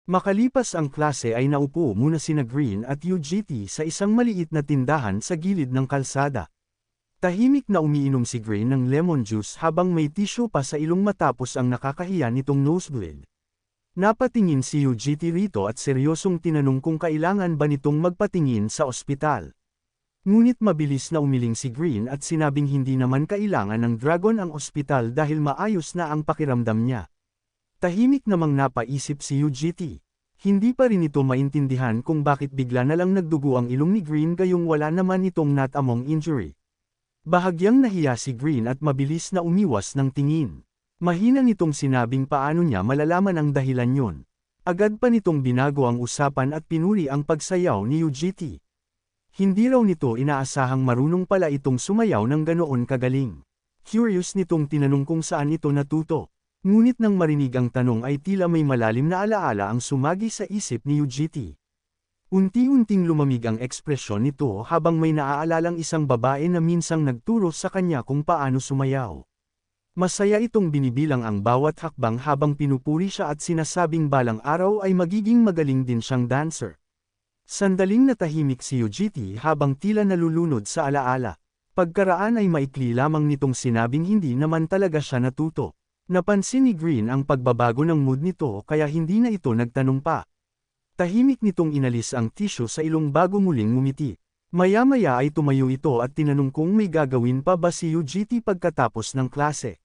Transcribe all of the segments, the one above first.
Makalipas ang klase ay naupo muna sina Green at UGT sa isang maliit na tindahan sa gilid ng kalsada. Tahimik na umiinom si Green ng lemon juice habang may tissue pa sa ilong matapos ang nakakahiya nitong nosebleed. Napatingin si UGT rito at seryosong tinanong kung kailangan ba nitong magpatingin sa ospital. Ngunit mabilis na umiling si Green at sinabing hindi naman kailangan ng dragon ang ospital dahil maayos na ang pakiramdam niya. Tahimik namang napaisip si UGT. Hindi pa rin ito maintindihan kung bakit bigla na lang nagdugo ang ilong ni Green gayong wala naman itong natamong injury. Bahagyang nahiya si Green at mabilis na umiwas ng tingin. Mahina nitong sinabing paano niya malalaman ang dahilan yun. Agad pa nitong binago ang usapan at pinuri ang pagsayaw ni UGT. Hindi raw nito inaasahang marunong pala itong sumayaw ng ganoon kagaling. Curious nitong tinanong kung saan ito natuto. Ngunit nang marinig ang tanong ay tila may malalim na alaala ang sumagi sa isip ni UGT. Unti-unting lumamig ang ekspresyon nito habang may naaalalang isang babae na minsang nagturo sa kanya kung paano sumayaw. Masaya itong binibilang ang bawat hakbang habang pinupuri siya at sinasabing balang araw ay magiging magaling din siyang dancer. Sandaling natahimik si UGT habang tila nalulunod sa alaala. Pagkaraan ay maikli lamang nitong sinabing hindi naman talaga siya natuto. Napansin ni Green ang pagbabago ng mood nito kaya hindi na ito nagtanong pa. Tahimik nitong inalis ang tissue sa ilong bago muling ngumiti. Maya-maya ay tumayo ito at tinanong kung may gagawin pa ba si UGT pagkatapos ng klase.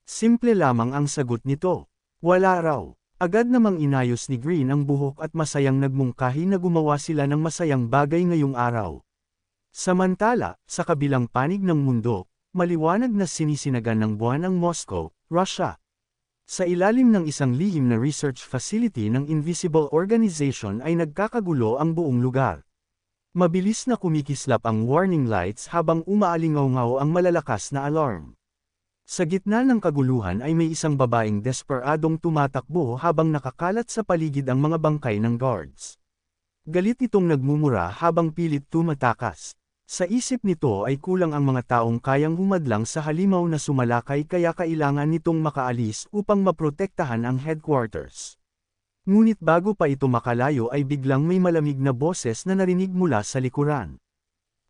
Simple lamang ang sagot nito. Wala raw. Agad namang inayos ni Green ang buhok at masayang nagmungkahi na gumawa sila ng masayang bagay ngayong araw. Samantala, sa kabilang panig ng mundo, maliwanag na sinisinagan ng buwan ang Moscow, Russia. Sa ilalim ng isang lihim na research facility ng Invisible Organization ay nagkakagulo ang buong lugar. Mabilis na kumikislap ang warning lights habang umaalingaw-ngaw ang malalakas na alarm. Sa gitna ng kaguluhan ay may isang babaeng desperadong tumatakbo habang nakakalat sa paligid ang mga bangkay ng guards. Galit itong nagmumura habang pilit tumatakas. Sa isip nito ay kulang ang mga taong kayang humadlang sa halimaw na sumalakay kaya kailangan nitong makaalis upang maprotektahan ang headquarters. Ngunit bago pa ito makalayo ay biglang may malamig na boses na narinig mula sa likuran.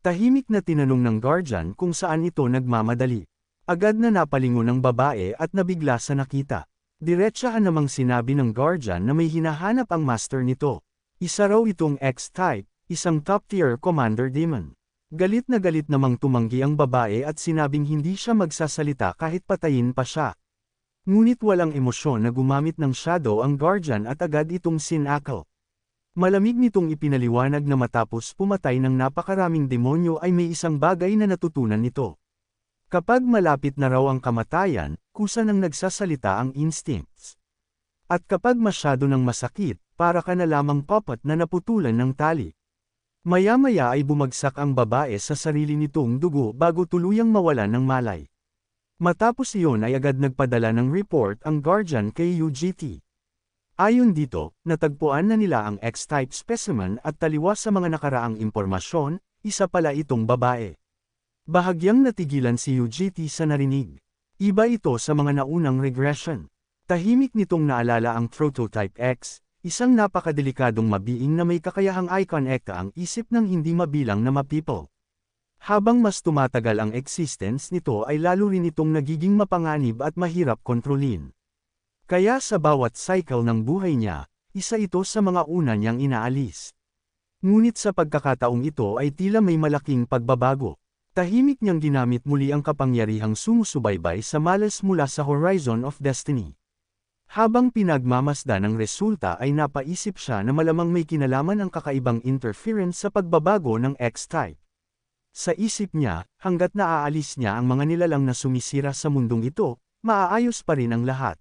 Tahimik na tinanong ng guardian kung saan ito nagmamadali. Agad na napalingon ng babae at nabigla sa nakita. Diretsahan namang sinabi ng guardian na may hinahanap ang master nito. Isa raw itong X-type, isang top-tier commander demon. Galit namang tumanggi ang babae at sinabing hindi siya magsasalita kahit patayin pa siya. Ngunit walang emosyon na gumamit ng shadow ang guardian at agad itong sinakal. Malamig nitong ipinaliwanag na matapos pumatay ng napakaraming demonyo ay may isang bagay na natutunan nito. Kapag malapit na raw ang kamatayan, kusa nang nagsasalita ang instincts. At kapag masyado nang masakit, para ka na lamang puppet na naputulan ng tali. Maya-maya ay bumagsak ang babae sa sarili nitong dugo bago tuluyang mawalan ng malay. Matapos iyon ay agad nagpadala ng report ang guardian kay UGT. Ayon dito, natagpuan na nila ang X-type specimen at taliwas sa mga nakaraang impormasyon, isa pala itong babae. Bahagyang natigilan si UGT sa narinig. Iba ito sa mga naunang regression. Tahimik nitong naalala ang Prototype X, isang napakadelikadong mabiing na may kakayahang i-connect ang isip ng hindi mabilang na ma-people. Habang mas tumatagal ang existence nito ay lalo rin itong nagiging mapanganib at mahirap kontrolin. Kaya sa bawat cycle ng buhay niya, isa ito sa mga una niyang inaalis. Ngunit sa pagkakataong ito ay tila may malaking pagbabago. Tahimik niyang ginamit muli ang kapangyarihang sumusubaybay sa malas mula sa Horizon of Destiny. Habang pinagmamasdan ang resulta ay napaisip siya na malamang may kinalaman ang kakaibang interference sa pagbabago ng X-type. Sa isip niya, hanggat naaalis niya ang mga nilalang na sumisira sa mundong ito, maaayos pa rin ang lahat.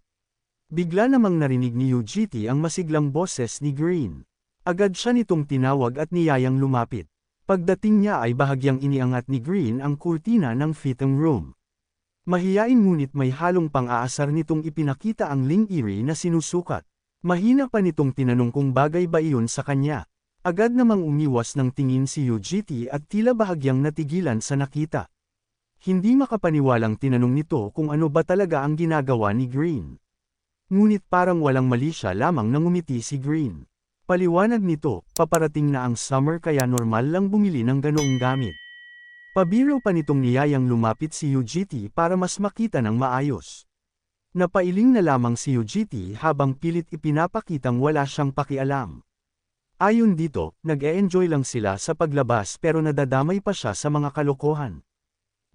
Bigla namang narinig ni UGT ang masiglang boses ni Green. Agad siya nitong tinawag at niyayang lumapit. Pagdating niya ay bahagyang iniangat ni Green ang kurtina ng fitting room. Mahiyain ngunit may halong pang-aasar nitong ipinakita ang Ling Eerie na sinusukat. Mahina pa nitong tinanong kung bagay ba iyon sa kanya. Agad namang umiwas ng tingin si UGT at tila bahagyang natigilan sa nakita. Hindi makapaniwalang tinanong nito kung ano ba talaga ang ginagawa ni Green. Ngunit parang walang mali siya lamang nang ngumiti si Green. Paliwanag nito, paparating na ang summer kaya normal lang bumili ng ganoong gamit. Pabiro pa nitong niyayang lumapit si UGT para mas makita ng maayos. Napailing na lamang si UGT habang pilit ipinapakitang wala siyang pakialam. Ayon dito, nag-e-enjoy lang sila sa paglabas pero nadadamay pa siya sa mga kalokohan.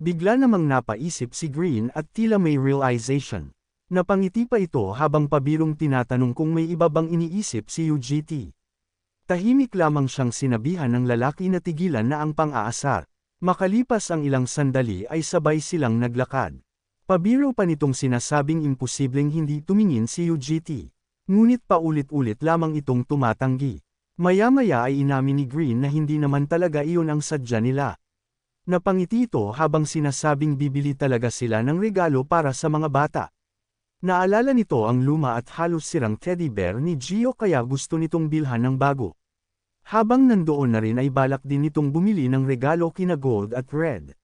Bigla namang napaisip si Green at tila may realization. Napangiti pa ito habang pabirong tinatanong kung may iba bang iniisip si UGT. Tahimik lamang siyang sinabihan ng lalaki na tigilan na ang pang-aasar. Makalipas ang ilang sandali ay sabay silang naglakad. Pabiro pa nitong sinasabing imposibleng hindi tumingin si UGT. Ngunit paulit-ulit lamang itong tumatanggi. Maya-maya ay inamin ni Green na hindi naman talaga iyon ang sadya nila. Napangiti ito habang sinasabing bibili talaga sila ng regalo para sa mga bata. Naalala nito ang luma at halos sirang teddy bear ni Gio kaya gusto nitong bilhan ng bago. Habang nandoon na rin ay balak din nitong bumili ng regalo kina Gold at Red.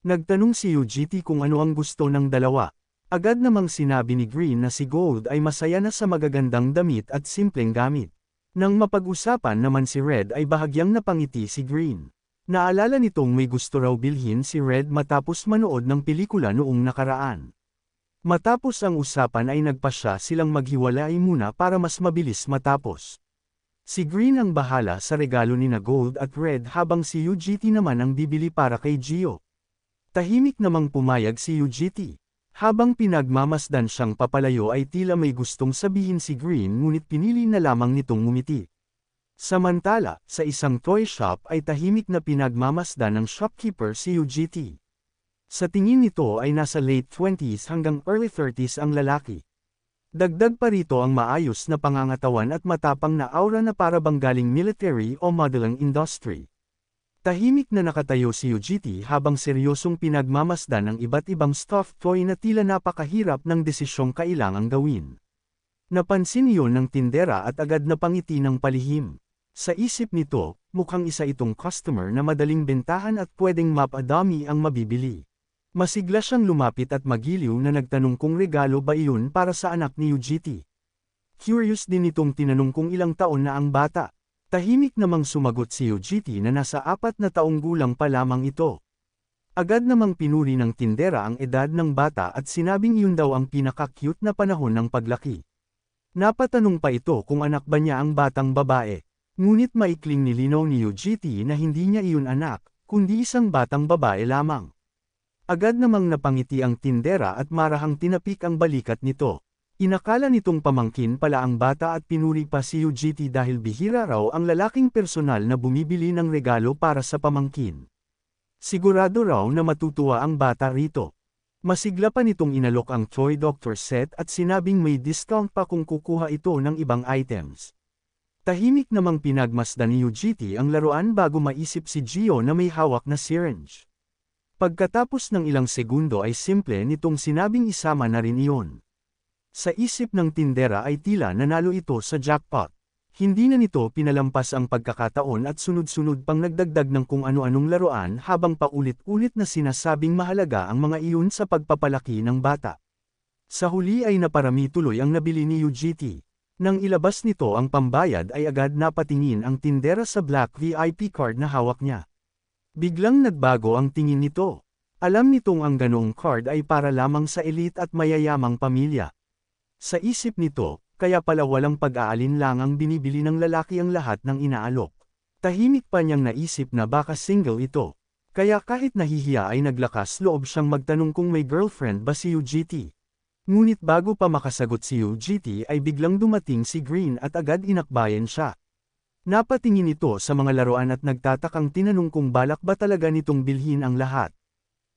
Nagtanong si UGT kung ano ang gusto ng dalawa. Agad namang sinabi ni Green na si Gold ay masaya na sa magagandang damit at simpleng gamit. Nang mapag-usapan naman si Red ay bahagyang napangiti si Green. Naalala nitong may gusto raw bilhin si Red matapos manood ng pelikula noong nakaraan. Matapos ang usapan ay nagpasya silang maghiwalay muna para mas mabilis matapos. Si Green ang bahala sa regalo ni na Gold at Red habang si UGT naman ang bibili para kay Gio. Tahimik namang pumayag si UGT. Habang pinagmamasdan siyang papalayo ay tila may gustong sabihin si Green ngunit pinili na lamang nitong ngumiti. Samantala, sa isang toy shop ay tahimik na pinagmamasdan ng shopkeeper si UGT. Sa tingin nito ay nasa late 20s hanggang early 30s ang lalaki. Dagdag pa rito ang maayos na pangangatawan at matapang na aura na para bang galing military o modeling industry. Tahimik na nakatayo si UGT habang seryosong pinagmamasdan ng iba't ibang stuffed toy na tila napakahirap ng desisyong kailangang gawin. Napansin iyon ng tindera at agad na pangiti ng palihim. Sa isip nito, mukhang isa itong customer na madaling bentahan at pwedeng mapadami ang mabibili. Masigla siyang lumapit at magiliw na nagtanong kung regalo ba iyon para sa anak ni UGT. Curious din itong tinanong kung ilang taon na ang bata. Tahimik namang sumagot si UGT na nasa 4 na taong gulang pa lamang ito. Agad namang pinuri ng tindera ang edad ng bata at sinabing iyon daw ang pinaka-cute na panahon ng paglaki. Napatanong pa ito kung anak ba niya ang batang babae. Ngunit maikling nilinaw ni UGT na hindi niya iyon anak, kundi isang batang babae lamang. Agad namang napangiti ang tindera at marahang tinapik ang balikat nito. Inakala nitong pamangkin pala ang bata at pinuri pa si UGT dahil bihira raw ang lalaking personal na bumibili ng regalo para sa pamangkin. Sigurado raw na matutuwa ang bata rito. Masigla pa nitong inalok ang toy doctor set at sinabing may discount pa kung kukuha ito ng ibang items. Tahimik namang pinagmasdan ni UGT ang laruan bago maisip si Gio na may hawak na syringe. Pagkatapos ng ilang segundo ay simple nitong sinabing isama na rin iyon. Sa isip ng tindera ay tila nanalo ito sa jackpot. Hindi na nito pinalampas ang pagkakataon at sunod-sunod pang nagdagdag ng kung ano-anong laruan habang paulit-ulit na sinasabing mahalaga ang mga iyon sa pagpapalaki ng bata. Sa huli ay naparami tuloy ang nabili ni UGT. Nang ilabas nito ang pambayad ay agad napatingin ang tindera sa black VIP card na hawak niya. Biglang nagbago ang tingin nito. Alam nitong ang ganoong card ay para lamang sa elite at mayayamang pamilya. Sa isip nito, kaya pala walang pag-aalinlangang binibili ng lalaki ang lahat ng inaalok. Tahimik pa niyang naisip na baka single ito. Kaya kahit nahihiya ay naglakas loob siyang magtanong kung may girlfriend ba si UGT. Ngunit bago pa makasagot si UGT ay biglang dumating si Green at agad inakbayan siya. Napatingin ito sa mga laruan at nagtatakang tinanong kung balak ba talaga nitong bilhin ang lahat.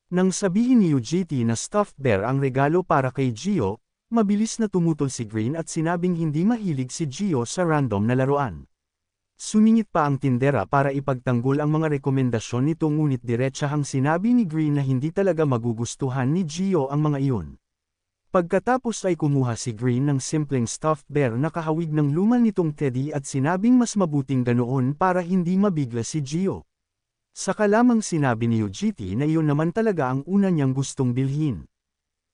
Nang sabihin ni UGT na stuffed bear ang regalo para kay Gio, mabilis na tumutol si Green at sinabing hindi mahilig si Gio sa random na laruan. Sumingit pa ang tindera para ipagtanggol ang mga rekomendasyon nito ngunit diretsahang sinabi ni Green na hindi talaga magugustuhan ni Gio ang mga iyon. Pagkatapos ay kumuha si Green ng simpleng stuffed bear na kahawig ng luma nitong teddy at sinabing mas mabuting ganoon para hindi mabigla si Gio. Saka lamang sinabi ni UGT na iyon naman talaga ang una niyang gustong bilhin.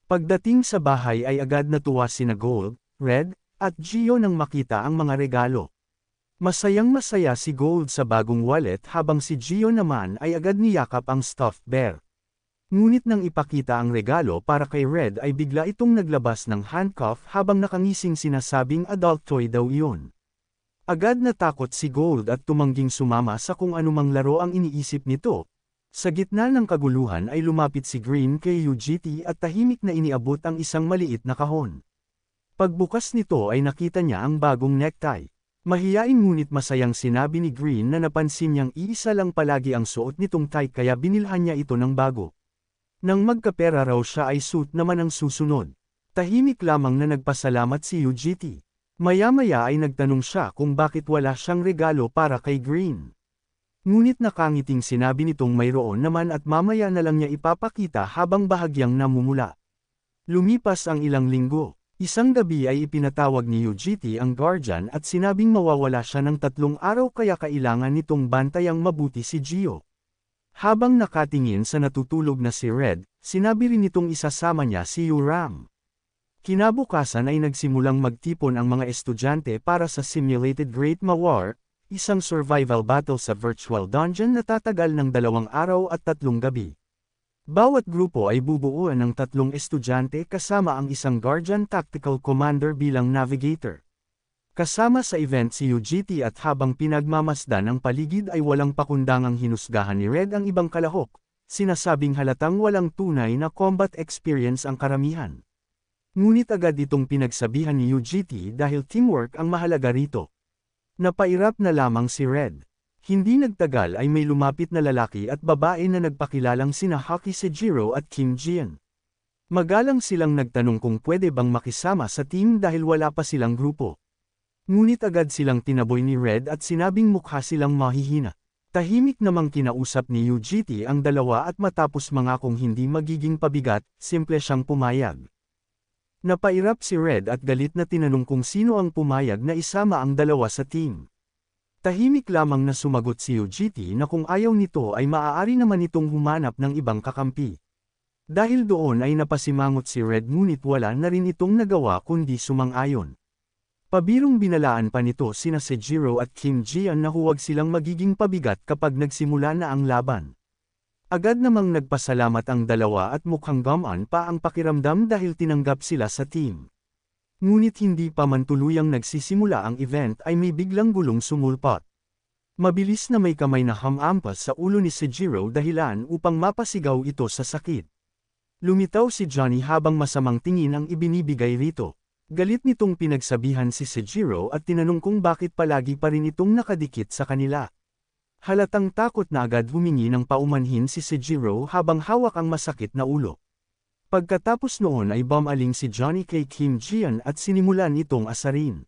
Pagdating sa bahay ay agad natuwa sina Gold, Red, at Gio nang makita ang mga regalo. Masayang-masaya si Gold sa bagong wallet habang si Gio naman ay agad niyakap ang stuffed bear. Ngunit nang ipakita ang regalo para kay Red ay bigla itong naglabas ng handcuff habang nakangising sinasabing adult toy daw iyon. Agad natakot si Gold at tumangging sumama sa kung anumang laro ang iniisip nito. Sa gitna ng kaguluhan ay lumapit si Green kay UGT at tahimik na iniabot ang isang maliit na kahon. Pagbukas nito ay nakita niya ang bagong necktie. Mahiyain ngunit masayang sinabi ni Green na napansin niyang iisa lang palagi ang suot nitong tie kaya binilhan niya ito ng bago. Nang magkapera raw siya ay suit naman ang susunod. Tahimik lamang na nagpasalamat si UGT. Maya-maya ay nagtanong siya kung bakit wala siyang regalo para kay Green. Ngunit nakangiting sinabi nitong mayroon naman at mamaya na lang niya ipapakita habang bahagyang namumula. Lumipas ang ilang linggo. Isang gabi ay ipinatawag ni UGT ang guardian at sinabing mawawala siya ng 3 araw kaya kailangan nitong bantayang mabuti si Gio. Habang nakatingin sa natutulog na si Red, sinabi rin nitong isasama niya si Uram. Kinabukasan ay nagsimulang magtipon ang mga estudyante para sa Simulated Great War, isang survival battle sa virtual dungeon na tatagal ng 2 araw at 3 gabi. Bawat grupo ay bubuuan ng 3 estudyante kasama ang isang Guardian Tactical Commander bilang navigator. Kasama sa event si UGT at habang pinagmamasdan ang paligid ay walang pakundangang hinusgahan ni Red ang ibang kalahok, sinasabing halatang walang tunay na combat experience ang karamihan. Ngunit agad itong pinagsabihan ni UGT dahil teamwork ang mahalaga rito. Napairap na lamang si Red. Hindi nagtagal ay may lumapit na lalaki at babae na nagpakilalang sina Haki Sejiro at Kim Jian. Magalang silang nagtanong kung pwede bang makisama sa team dahil wala pa silang grupo. Ngunit agad silang tinaboy ni Red at sinabing mukha silang mahihina. Tahimik namang kinausap ni UGT ang dalawa at matapos mangakong hindi magiging pabigat, simple siyang pumayag. Napairap si Red at galit na tinanong kung sino ang pumayag na isama ang dalawa sa team. Tahimik lamang na sumagot si UGT na kung ayaw nito ay maaari naman itong humanap ng ibang kakampi. Dahil doon ay napasimangot si Red ngunit wala na rin itong nagawa kundi sumang-ayon. Pabirong binalaan pa nito sina Sejiro at Kim Jian na huwag silang magiging pabigat kapag nagsimula na ang laban. Agad namang nagpasalamat ang dalawa at mukhang gumaan pa ang pakiramdam dahil tinanggap sila sa team. Ngunit hindi pa man tuluyang nagsisimula ang event ay may biglang gulong sumulpot. Mabilis na may kamay na hamampas sa ulo ni Sejiro dahilan upang mapasigaw ito sa sakit. Lumitaw si Johnny habang masamang tingin ang ibinibigay rito. Galit nitong pinagsabihan si Sejiro at tinanong kung bakit palagi pa rin itong nakadikit sa kanila. Halatang takot na agad humingi ng paumanhin si Sejiro habang hawak ang masakit na ulo. Pagkatapos noon ay bumaling si Johnny kay Kim Jian at sinimulan itong asarin.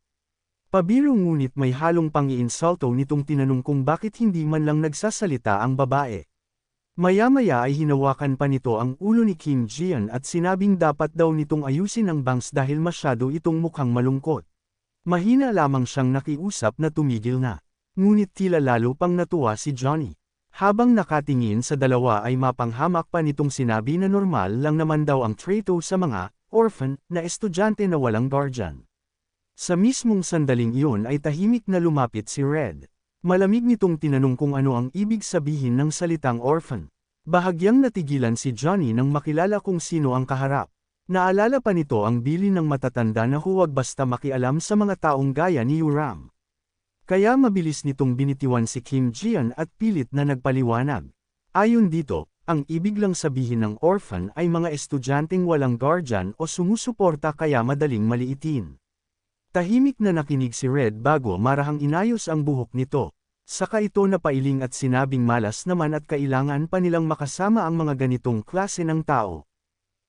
Pabiro ngunit may halong pang-iinsulto nitong tinanong kung bakit hindi man lang nagsasalita ang babae. Maya-maya ay hinawakan pa nito ang ulo ni Kim Jian at sinabing dapat daw nitong ayusin ang bangs dahil masyado itong mukhang malungkot. Mahina lamang siyang nakiusap na tumigil na. Ngunit tila lalo pang natuwa si Johnny. Habang nakatingin sa dalawa ay mapanghamak pa nitong sinabi na normal lang naman daw ang trato sa mga orphan na estudyante na walang guardian. Sa mismong sandaling iyon ay tahimik na lumapit si Red. Malamig nitong tinanong kung ano ang ibig sabihin ng salitang orphan. Bahagyang natigilan si Johnny nang makilala kung sino ang kaharap. Naalala pa nito ang bilin ng matatanda na huwag basta makialam sa mga taong gaya ni Uram. Kaya mabilis nitong binitiwan si Kim Jian at pilit na nagpaliwanag. Ayon dito, ang ibig lang sabihin ng orphan ay mga estudyanteng walang guardian o sumusuporta kaya madaling maliitin. Tahimik na nakinig si Red bago marahang inayos ang buhok nito. Saka ito napailing at sinabing malas naman at kailangan pa nilang makasama ang mga ganitong klase ng tao.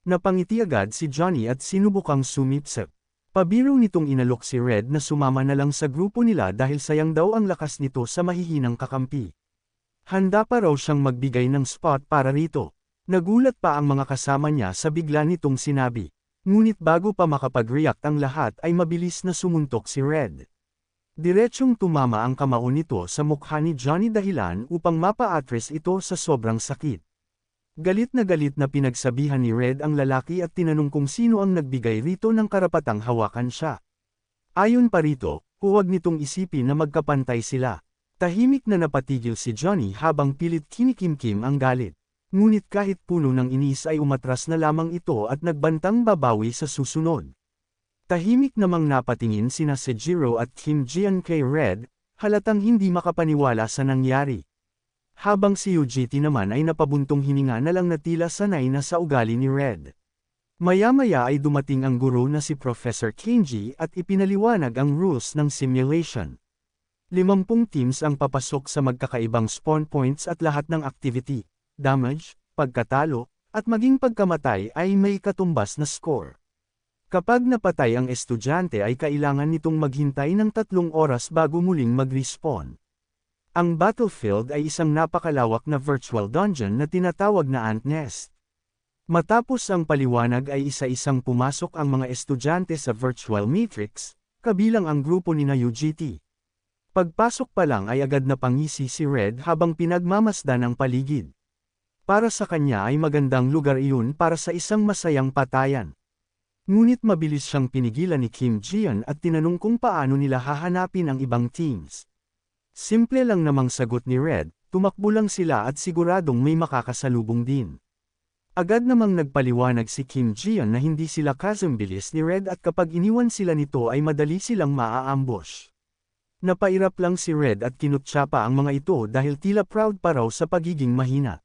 Napangiti agad si Johnny at sinubukang sumipsip. Pabiro nitong inalok si Red na sumama na lang sa grupo nila dahil sayang daw ang lakas nito sa mahihinang kakampi. Handa pa raw siyang magbigay ng spot para rito. Nagulat pa ang mga kasama niya sa bigla nitong sinabi. Ngunit bago pa makapag-react ang lahat ay mabilis na sumuntok si Red. Diretsyong tumama ang kamao nito sa mukha ni Johnny dahilan upang mapa-address ito sa sobrang sakit. Galit na pinagsabihan ni Red ang lalaki at tinanong kung sino ang nagbigay rito ng karapatang hawakan siya. Ayon pa rito, huwag nitong isipin na magkapantay sila. Tahimik na napatigil si Johnny habang pilit kinikimkim ang galit. Ngunit kahit puno ng inis ay umatras na lamang ito at nagbantang babawi sa susunod. Tahimik namang napatingin sina Sejiro at Kim Jian kay Red, halatang hindi makapaniwala sa nangyari. Habang si UGT naman ay napabuntong hininga na lang na tila sanay na sa ugali ni Red. Maya-maya ay dumating ang guro na si Professor Kenji at ipinaliwanag ang rules ng simulation. 50 teams ang papasok sa magkakaibang spawn points at lahat ng activity, damage, pagkatalo, at maging pagkamatay ay may katumbas na score. Kapag napatay ang estudyante ay kailangan nitong maghintay ng 3 oras bago muling mag-respawn. Ang battlefield ay isang napakalawak na virtual dungeon na tinatawag na Ant Nest. Matapos ang paliwanag ay isa-isang pumasok ang mga estudyante sa virtual matrix, kabilang ang grupo ni UGT. Pagpasok pa lang ay agad na pangisi si Red habang pinagmamasdan ang paligid. Para sa kanya ay magandang lugar iyon para sa isang masayang patayan. Ngunit mabilis siyang pinigilan ni Kim Jian at tinanong kung paano nila hahanapin ang ibang teams. Simple lang namang sagot ni Red, tumakbo lang sila at siguradong may makakasalubong din. Agad namang nagpaliwanag si Kim Jian na hindi sila kasambilis ni Red at kapag iniwan sila nito ay madali silang maa-ambush. Napairap lang si Red at kinutya pa ang mga ito dahil tila proud pa raw sa pagiging mahina.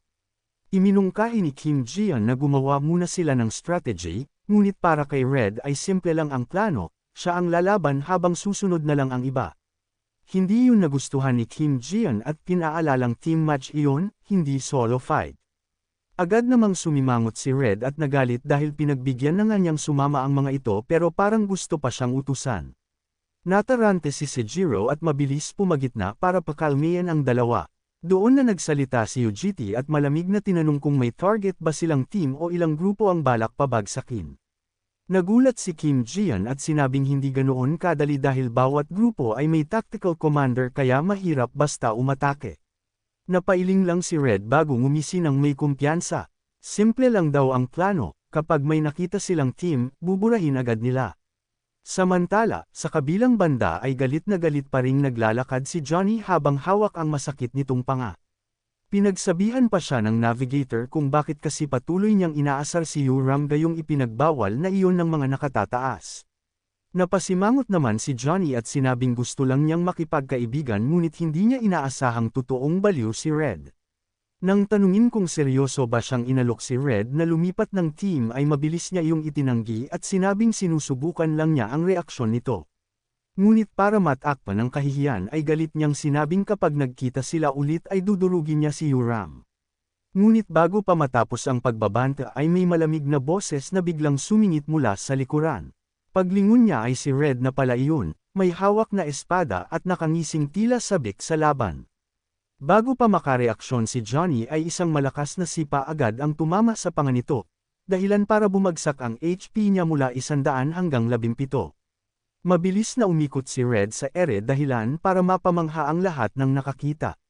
Iminungkahi ni Kim Jian na gumawa muna sila ng strategy, ngunit para kay Red ay simple lang ang plano, siya ang lalaban habang susunod na lang ang iba. Hindi yun nagustuhan ni Kim Jian at pinaalalang team match iyon, hindi solo fight. Agad namang sumimangot si Red at nagalit dahil pinagbigyan na nga niyang sumama ang mga ito pero parang gusto pa siyang utusan. Natarante si Sejiro at mabilis pumagitna para pakalmihan ang dalawa. Doon na nagsalita si UGT at malamig na tinanong kung may target ba silang team o ilang grupo ang balak pabagsakin. Nagulat si Kim Jian at sinabing hindi ganoon kadali dahil bawat grupo ay may tactical commander kaya mahirap basta umatake. Napailing lang si Red bago ngumisi ng may kumpiyansa. Simple lang daw ang plano, kapag may nakita silang team, buburahin agad nila. Samantala, sa kabilang banda ay galit na galit pa ring naglalakad si Johnny habang hawak ang masakit nitong panga. Pinagsabihan pa siya ng navigator kung bakit kasi patuloy niyang inaasar si Yuram gayong ipinagbawal na iyon ng mga nakatataas. Napasimangot naman si Johnny at sinabing gusto lang niyang makipagkaibigan ngunit hindi niya inaasahang totoong baliw si Red. Nang tanungin kung seryoso ba siyang inalok si Red na lumipat ng team ay mabilis niya iyong itinanggi at sinabing sinusubukan lang niya ang reaksyon nito. Ngunit para matakpan ng kahihiyan ay galit niyang sinabing kapag nagkita sila ulit ay dudurugin niya si Yuram. Ngunit bago pa matapos ang pagbabanta ay may malamig na boses na biglang sumingit mula sa likuran. Paglingon niya ay si Red na pala iyon, may hawak na espada at nakangising tila sabik sa laban. Bago pa makareaksyon si Johnny ay isang malakas na sipa agad ang tumama sa panga nito, dahilan para bumagsak ang HP niya mula 100 hanggang 17. Mabilis na umikot si Red sa ere dahilan para mapamangha ang lahat ng nakakita.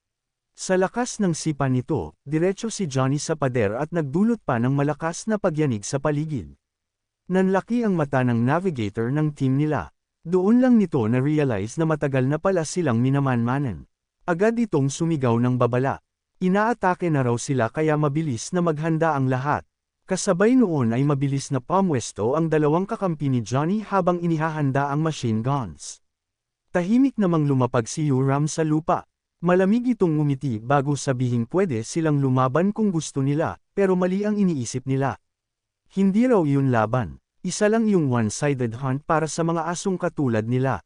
Sa lakas ng sipa nito, diretso si Johnny sa pader at nagdulot pa ng malakas na pagyanig sa paligid. Nanlaki ang mata ng navigator ng team nila. Doon lang nito na-realize na matagal na pala silang minamanmanan. Agad itong sumigaw ng babala. Inaatake na raw sila kaya mabilis na maghanda ang lahat. Kasabay noon ay mabilis na pamwesto ang dalawang kakampi ni Johnny habang inihahanda ang machine guns. Tahimik namang lumapag si Yuram sa lupa. Malamig itong ngumiti bago sabihing pwede silang lumaban kung gusto nila, pero mali ang iniisip nila. Hindi raw iyon laban. Isa lang yung one-sided hunt para sa mga asong katulad nila.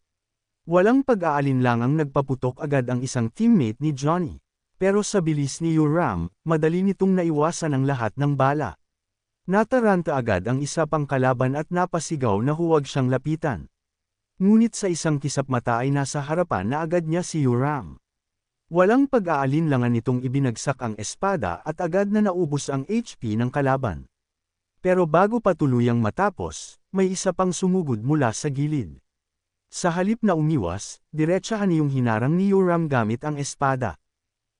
Walang pag-aalinlangang nagpaputok agad ang isang teammate ni Johnny. Pero sa bilis ni Yuram, madali nitong naiwasan ang lahat ng bala. Nataranta agad ang isa pang kalaban at napasigaw na huwag siyang lapitan. Ngunit sa isang kisap mata ay nasa harapan na agad niya si Yuram. Walang pag-aalinlangan nitong ibinagsak ang espada at agad na naubos ang HP ng kalaban. Pero bago pa tuluyang matapos, may isa pang sumugod mula sa gilid. Sa halip na umiwas, diretsahan niyong hinarang ni Yuram gamit ang espada.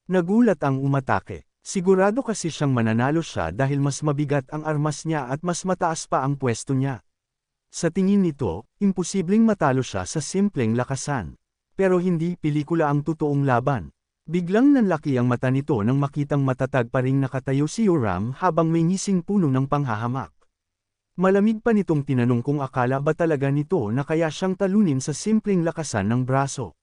Nagulat ang umatake. Sigurado kasi siyang mananalo siya dahil mas mabigat ang armas niya at mas mataas pa ang pwesto niya. Sa tingin nito, imposibleng matalo siya sa simpleng lakasan. Pero hindi pelikula ang totoong laban. Biglang nanlaki ang mata nito nang makitang matatag pa ring nakatayo si Yoram habang may ngising puno ng panghahamak. Malamig pa nitong tinanong kung akala ba talaga nito na kaya siyang talunin sa simpleng lakasan ng braso.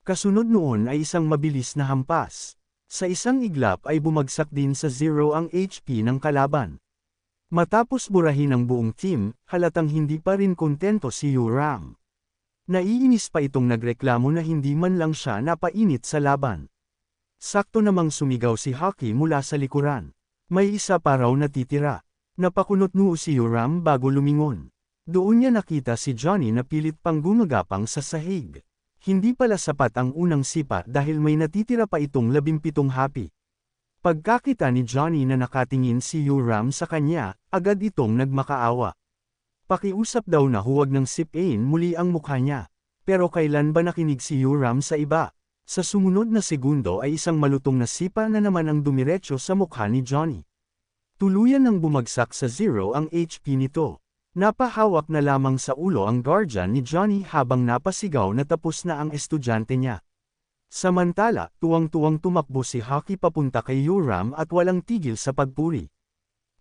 Kasunod noon ay isang mabilis na hampas. Sa isang iglap ay bumagsak din sa 0 ang HP ng kalaban. Matapos burahin ang buong team, halatang hindi pa rin kontento si Yoram. Naiinis pa itong nagreklamo na hindi man lang siya napainit sa laban. Sakto namang sumigaw si Haki mula sa likuran. May isa pa raw natitira. Napakunot noo si Yoram bago lumingon. Doon niya nakita si Johnny na pilit pang gumagapang sa sahig. Hindi pala sapat ang unang sipa dahil may natitira pa itong 17 hapi. Pagkakita ni Johnny na nakatingin si Yoram sa kanya, agad itong nagmakaawa. Pakiusap daw na huwag ng sipain muli ang mukha niya. Pero kailan ba nakinig si Yoram sa iba? Sa sumunod na segundo ay isang malutong na sipa na naman ang dumiretso sa mukha ni Johnny. Tuluyan nang bumagsak sa 0 ang HP nito. Napahawak na lamang sa ulo ang guardian ni Johnny habang napasigaw na tapos na ang estudyante niya. Samantala, tuwang-tuwang tumakbo si Haki papunta kay Yoram at walang tigil sa pagpuri.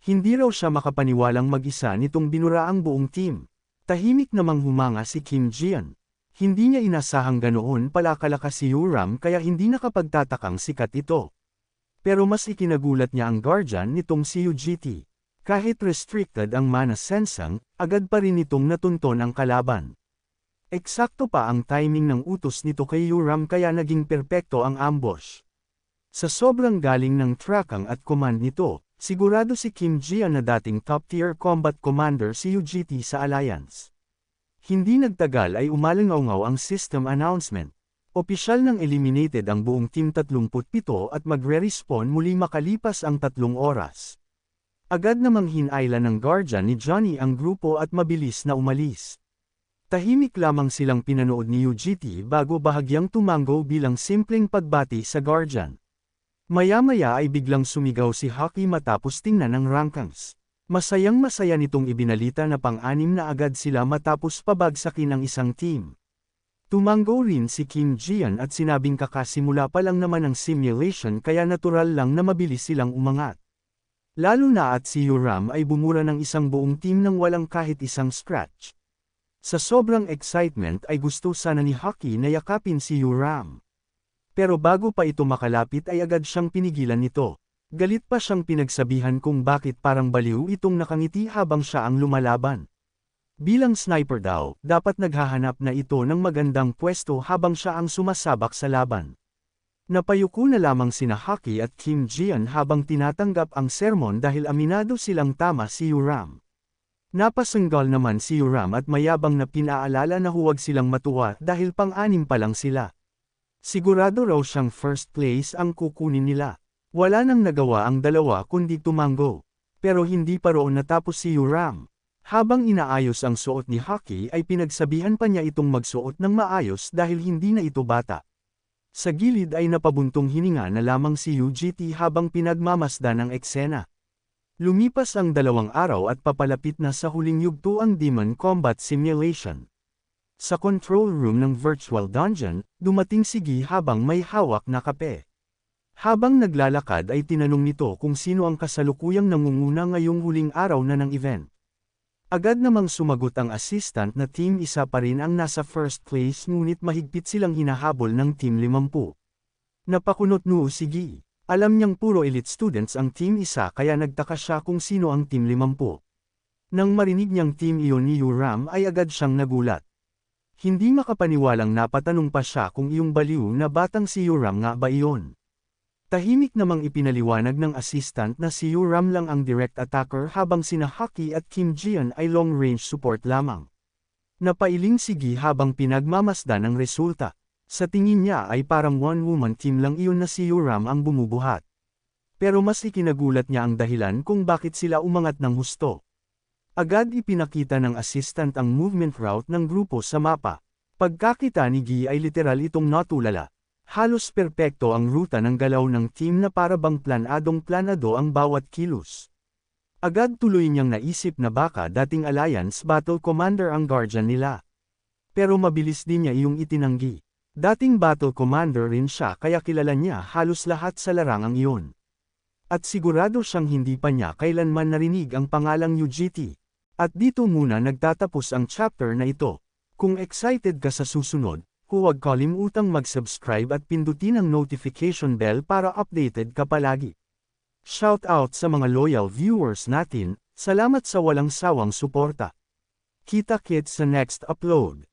Hindi raw siya makapaniwalang mag-isa nitong binura ang buong team. Tahimik namang humanga si Kim Jian. Hindi niya inasahang ganoon pala kalakas si Yoram kaya hindi nakapagtatakang sikat ito. Pero mas ikinagulat niya ang guardian nitong si UGT. Kahit restricted ang mana sensang, agad pa rin itong natunton ang kalaban. Eksakto pa ang timing ng utos nito kay Yoram kaya naging perpekto ang ambush. Sa sobrang galing ng tracking at command nito, sigurado si Kim Jian na dating top-tier combat commander si UGT sa Alliance. Hindi nagtagal ay umalangaw ang system announcement. Opisyal nang eliminated ang buong team 37 at magre-respawn muli makalipas ang 3 oras. Agad namang hinailan ng guardian ni Johnny ang grupo at mabilis na umalis. Tahimik lamang silang pinanood ni UGT bago bahagyang tumango bilang simpleng pagbati sa guardian. Maya-maya ay biglang sumigaw si Haki matapos tingnan ang rankings. Masayang-masaya nitong ibinalita na pang-anim na agad sila matapos pabagsakin ang isang team. Tumango rin si Kim Jian at sinabing kakasimula pa lang naman ang simulation kaya natural lang na mabilis silang umangat. Lalo na at si Yoram ay bumura ng isang buong team nang walang kahit isang scratch. Sa sobrang excitement ay gusto sana ni Haki na yakapin si Yoram. Pero bago pa ito makalapit ay agad siyang pinigilan nito. Galit pa siyang pinagsabihan kung bakit parang baliw itong nakangiti habang siya ang lumalaban. Bilang sniper daw, dapat naghahanap na ito ng magandang pwesto habang siya ang sumasabak sa laban. Napayuko na lamang sina Haki at Kim Jian habang tinatanggap ang sermon dahil aminado silang tama si Yoram. Napasanggal naman si Yoram at mayabang na pinaalala na huwag silang matuwa dahil pang-anim pa lang sila. Sigurado raw siyang first place ang kukunin nila. Wala nang nagawa ang dalawa kundi tumango. Pero hindi pa roon natapos si Yoram. Habang inaayos ang suot ni Haki ay pinagsabihan pa niya itong magsuot ng maayos dahil hindi na ito bata. Sa gilid ay napabuntong hininga na lamang si UGT habang pinagmamasdan ang eksena. Lumipas ang 2 araw at papalapit na sa huling yugto ang Demon Combat Simulation. Sa control room ng virtual dungeon, dumating si Gi habang may hawak na kape. Habang naglalakad ay tinanong nito kung sino ang kasalukuyang nangunguna ngayong huling araw na ng event. Agad namang sumagot ang assistant na Team 1 pa rin ang nasa first place ngunit mahigpit silang hinahabol ng Team 50. Napakunot noo si Gi. Alam niyang puro elite students ang Team 1 kaya nagtaka siya kung sino ang Team 50. Nang marinig niyang team iyon ni Yoram ay agad siyang nagulat. Hindi makapaniwalang napatanong pa siya kung iyong baliw na batang si Yoram nga ba iyon. Tahimik namang ipinaliwanag ng assistant na si Yoram lang ang direct attacker habang sina Haki at Kim Jian ay long-range support lamang. Napailing si Gi habang pinagmamasdan ang resulta. Sa tingin niya ay parang one-woman team lang iyon na si Yoram ang bumubuhat. Pero mas ikinagulat niya ang dahilan kung bakit sila umangat ng husto. Agad ipinakita ng assistant ang movement route ng grupo sa mapa. Pagkakita ni Gi ay literal itong natulala. Halos perpekto ang ruta ng galaw ng team na para bang planadong planado ang bawat kilos. Agad tuloy niyang naisip na baka dating Alliance Battle Commander ang guardian nila. Pero mabilis din niya iyong itinanggi. Dating Battle Commander rin siya kaya kilala niya halos lahat sa larangang iyon. At sigurado siyang hindi pa niya kailanman narinig ang pangalang UGT. At dito muna nagtatapos ang chapter na ito. Kung excited ka sa susunod, huwag kalimutang mag-subscribe at pindutin ang notification bell para updated ka palagi. Shout out sa mga loyal viewers natin, salamat sa walang sawang suporta. Kita-kits sa next upload.